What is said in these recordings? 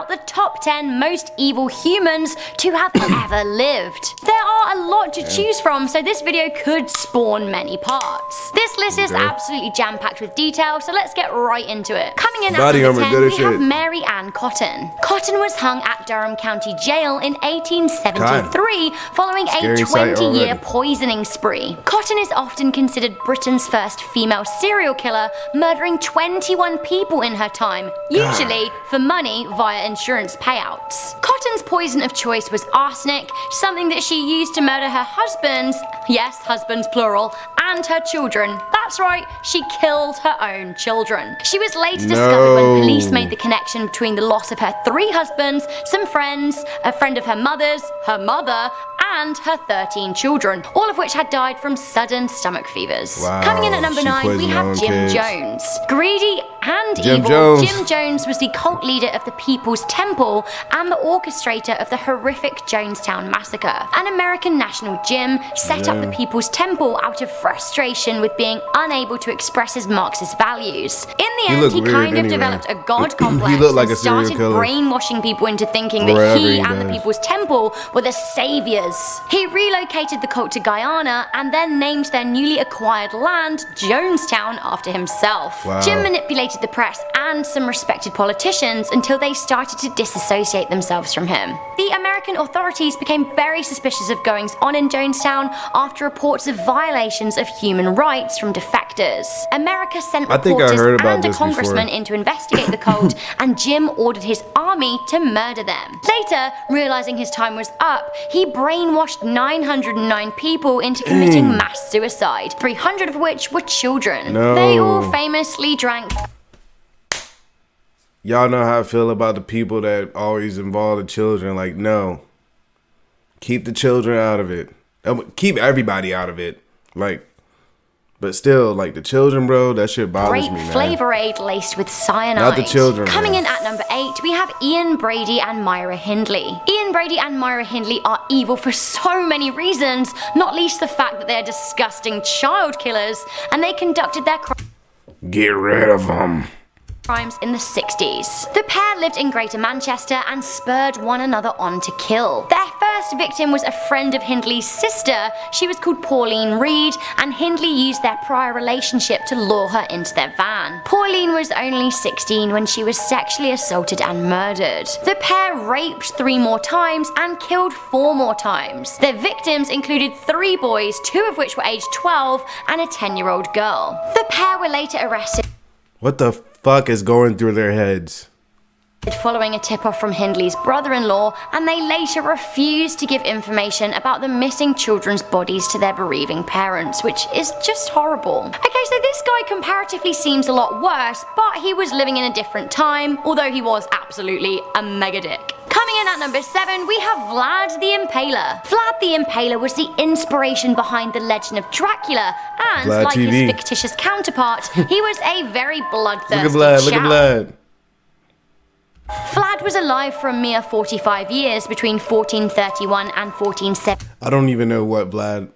about the top 10 most evil humans to have ever lived. There are a lot to choose from, so this video could spawn many parts. This list is absolutely jam-packed with detail, so let's get right into it. Coming in at number 10, we have Mary Ann Cotton. Cotton was hung at Durham County Jail in 1873 following a 20-year poisoning spree. Cotton is often considered Britain's first female serial killer, murdering 21 people in her time, usually for money via insurance payouts. Cotton's poison of choice was arsenic, something that she used to murder her husbands, yes, husbands plural, and her children. That's right, she killed her own children. She was later discovered when police made the connection between the loss of her 3 husbands, some friends, a friend of her mother's, her mother, and her 13 children, all of which had died from sudden stomach fevers. Wow, coming in at number 9, we have Jim Jones. Greedy and evil, Jim Jones was the cult leader of the People's Temple and the orchestrator of the horrific Jonestown Massacre. An American national gym set up the People's Temple out of frustration with being unable to express his Marxist values. In the end, he kind of developed a god complex and started brainwashing people into thinking that he and the People's Temple were the saviors. He relocated the cult to Guyana and then named their newly acquired land Jonestown after himself. Jim manipulated the press and some respected politicians until they started to disassociate themselves from him. The American authorities became very suspicious of goings on in Jonestown after reports of violations of human rights from defectors. America sent reporters and a congressman in to investigate the cult, and Jim ordered his army to murder them. Later, realizing his time was up, he brainwashed 909 people into committing mass suicide, 300 of which were children. They all famously drank. Y'all know how I feel about the people that always involve the children. Like, no. Keep the children out of it. Keep everybody out of it. Like, but still, like, the children, bro, that shit bothers me, man. Flavor aid laced with cyanide. Not the children, Coming in at number 8, we have Ian Brady and Myra Hindley. Ian Brady and Myra Hindley are evil for so many reasons, not least the fact that they're disgusting child killers, and they conducted their Get rid of them. Crimes in the 60s. The pair lived in Greater Manchester and spurred one another on to kill. Their first victim was a friend of Hindley's sister. She was called Pauline Reed, and Hindley used their prior relationship to lure her into their van. Pauline was only 16 when she was sexually assaulted and murdered. The pair raped 3 more times and killed 4 more times. Their victims included 3 boys, 2 of which were aged 12, and a 10-year-old girl. The pair were later arrested. What the fuck is going through their heads? Following a tip-off from Hindley's brother-in-law, and they later refused to give information about the missing children's bodies to their bereaving parents, which is just horrible. Okay, so this guy comparatively seems a lot worse, but he was living in a different time, although he was absolutely a mega dick. Coming in at number 7, we have Vlad the Impaler. Vlad the Impaler was the inspiration behind the legend of Dracula, and like his fictitious counterpart, he was a very bloodthirsty Look at Vlad. Vlad was alive for a mere 45 years between 1431 and 1470. I don't even know what Vlad.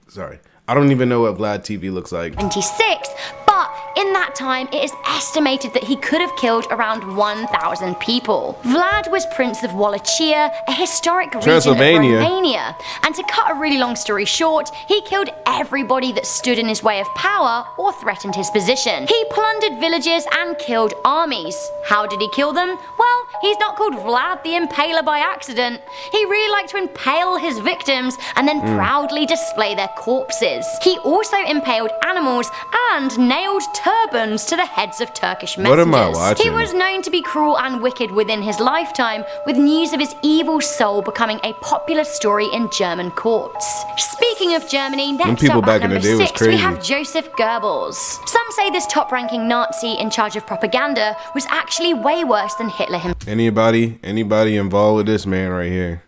Sorry. I don't even know what Vlad TV looks like. 26, but in that time it is estimated that he could have killed around 1,000 people. Vlad was Prince of Wallachia, a historic region of Romania, and to cut a really long story short, he killed everybody that stood in his way of power or threatened his position. He plundered villages and killed armies. How did he kill them? Well, he's not called Vlad the Impaler by accident. He really liked to impale his victims and then proudly display their corpses. He also impaled animals and nailed turbans to the heads of Turkish messengers. What am I watching? He was known to be cruel and wicked within his lifetime, with news of his evil soul becoming a popular story in German courts. Speaking of Germany, next up at number 6, we have Joseph Goebbels. Some say this top-ranking Nazi in charge of propaganda was actually way worse than Hitler himself. Anybody involved with this man right here?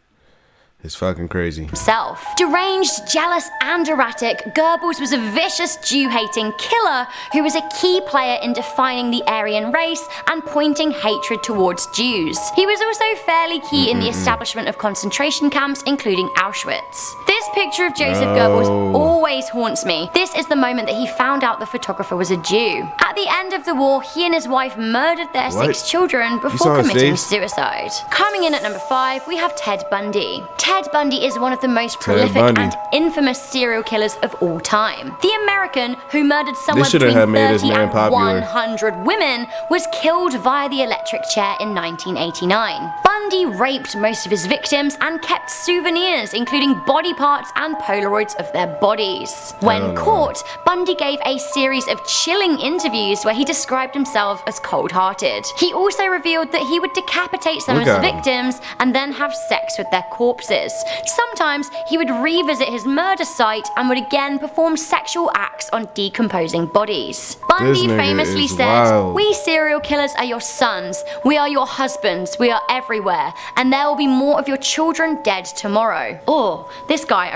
It's fucking crazy. Himself. Deranged, jealous, and erratic, Goebbels was a vicious Jew-hating killer who was a key player in defining the Aryan race and pointing hatred towards Jews. He was also fairly key in the establishment of concentration camps, including Auschwitz. This picture of Joseph Goebbels always haunts me. This is the moment that he found out the photographer was a Jew. At the end of the war, he and his wife murdered their 6 children before committing suicide. Coming in at number 5, we have Ted Bundy. Ted Bundy is one of the most prolific and infamous serial killers of all time. The American, who murdered somewhere between 30 and 100 women, was killed via the electric chair in 1989. Bundy raped most of his victims and kept souvenirs, including body parts and Polaroids of their bodies. When caught, Bundy gave a series of chilling interviews where he described himself as cold-hearted. He also revealed that he would decapitate some of his victims and then have sex with their corpses. Sometimes he would revisit his murder site and would again perform sexual acts on decomposing bodies. Bundy famously said, "We serial killers are your sons, we are your husbands, we are everywhere, and there will be more of your children dead tomorrow." Oh, this guy,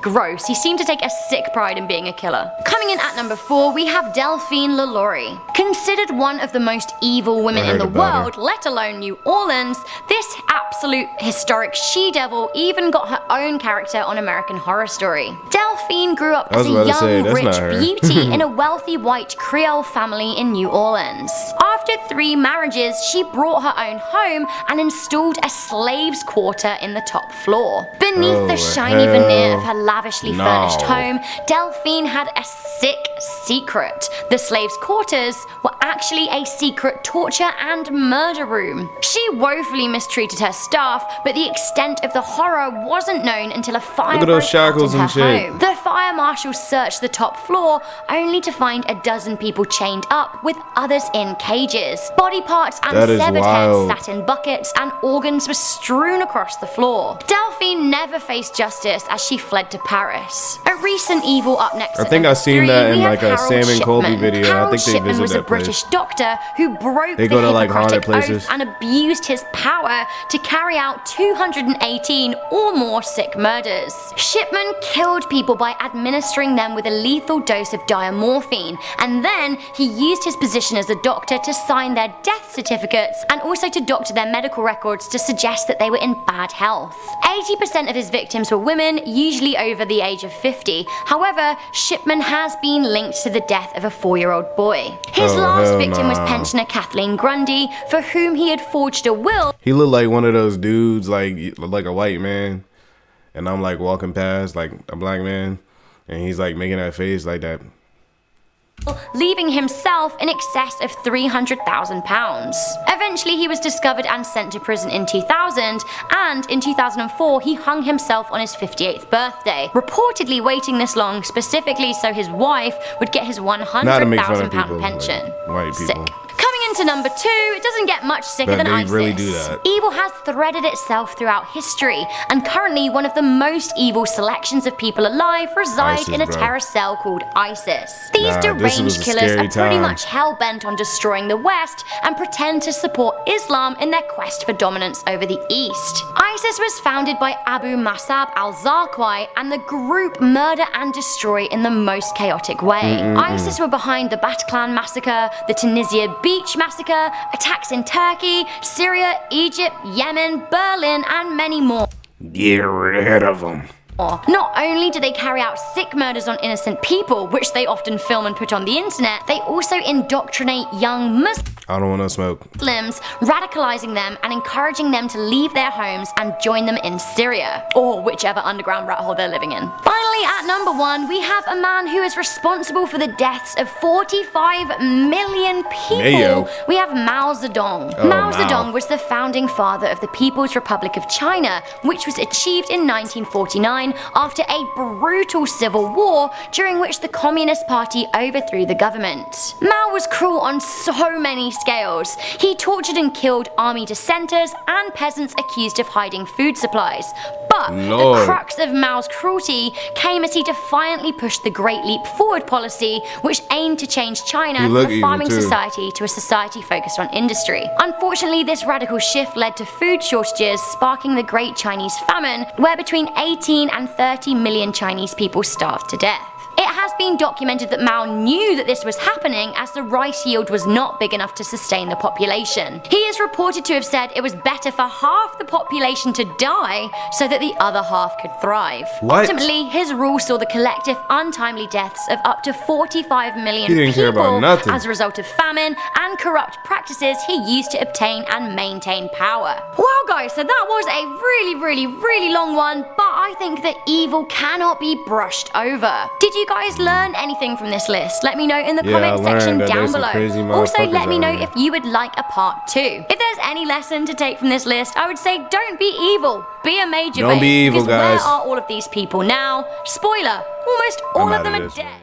gross. He seemed to take a sick pride in being a killer. Coming in at number 4, we have Delphine Laurie. Considered one of the most evil women in the world, let alone New Orleans, this absolute historic she-devil even got her own character on American Horror Story. Delphine grew up as a young, rich beauty in a wealthy white Creole family in New Orleans. After 3 marriages, she brought her own home and installed a slave's quarter in the top floor. Beneath the shiny veneer of her lavishly furnished home, Delphine had a sick secret. The slaves' quarters were actually a secret torture and murder room. She woefully mistreated her staff, but the extent of the horror wasn't known until a fire broke out in her home. The fire marshal searched the top floor, only to find a dozen people chained up, with others in cages. Body parts and severed heads sat in buckets, and organs were strewn across the floor. Delphine never faced justice as she fled to Paris. A recent evil up next. I think I've seen that in like a Sam and Colby video. Harold I think they Shipman visited was that a British doctor who broke the go to like haunted Hippocratic places Oath and abused his power to carry out 218 or more sick murders. Shipman killed people by administering them with a lethal dose of diamorphine, and then he used his position as a doctor to sign their death certificates and also to doctor their medical records to suggest that they were in bad health. 80% of his victims were women, usually over the age of 50. However, Shipman has been linked to the death of a 4-year-old boy. His last victim was pensioner Kathleen Grundy, for whom he had forged a will. He looked like one of those dudes, like a white man, and I'm like walking past like a black man, and he's like making that face like that, leaving himself in excess of £300,000. Eventually he was discovered and sent to prison in 2000, and in 2004 he hung himself on his 58th birthday, reportedly waiting this long specifically so his wife would get his £100,000 pension. Like white people. Sick. Coming into number 2, it doesn't get much sicker than ISIS. Really do that. Evil has threaded itself throughout history, and currently one of the most evil selections of people alive reside in a terror cell called ISIS. These deranged killers are pretty much hell-bent on destroying the West and pretend to support Islam in their quest for dominance over the East. ISIS was founded by Abu Musab al-Zarqawi, and the group murder and destroy in the most chaotic way. ISIS were behind the Bataclan massacre, the Tunisia Beach massacre, attacks in Turkey, Syria, Egypt, Yemen, Berlin, and many more. Get rid of them. Not only do they carry out sick murders on innocent people, which they often film and put on the internet, they also indoctrinate young I don't want to smoke. Muslims, radicalizing them and encouraging them to leave their homes and join them in Syria, or whichever underground rat hole they're living in. Finally, at number 1, we have a man who is responsible for the deaths of 45 million people. We have Mao Zedong. Mao Zedong was the founding father of the People's Republic of China, which was achieved in 1949 after a brutal civil war during which the Communist Party overthrew the government. Mao was cruel on so many scales. He tortured and killed army dissenters and peasants accused of hiding food supplies. But the crux of Mao's cruelty came as he defiantly pushed the Great Leap Forward policy, which aimed to change China from a farming society to a society focused on industry. Unfortunately, this radical shift led to food shortages, sparking the Great Chinese Famine, where between 18 and 30 million Chinese people starved to death. It has been documented that Mao knew that this was happening as the rice yield was not big enough to sustain the population. He is reported to have said it was better for half the population to die so that the other half could thrive. Ultimately, his rule saw the collective untimely deaths of up to 45 million people as a result of famine and corrupt practices he used to obtain and maintain power. Well guys, so that was a really long one, but I think that evil cannot be brushed over. Did you guys learn anything from this list? Let me know in the comment section down below. Also, let me know if you would like a part 2. If there's any lesson to take from this list, I would say don't be evil. Be a major babe. Don't be evil, guys. Where are all of these people now? Spoiler, almost all of them are dead.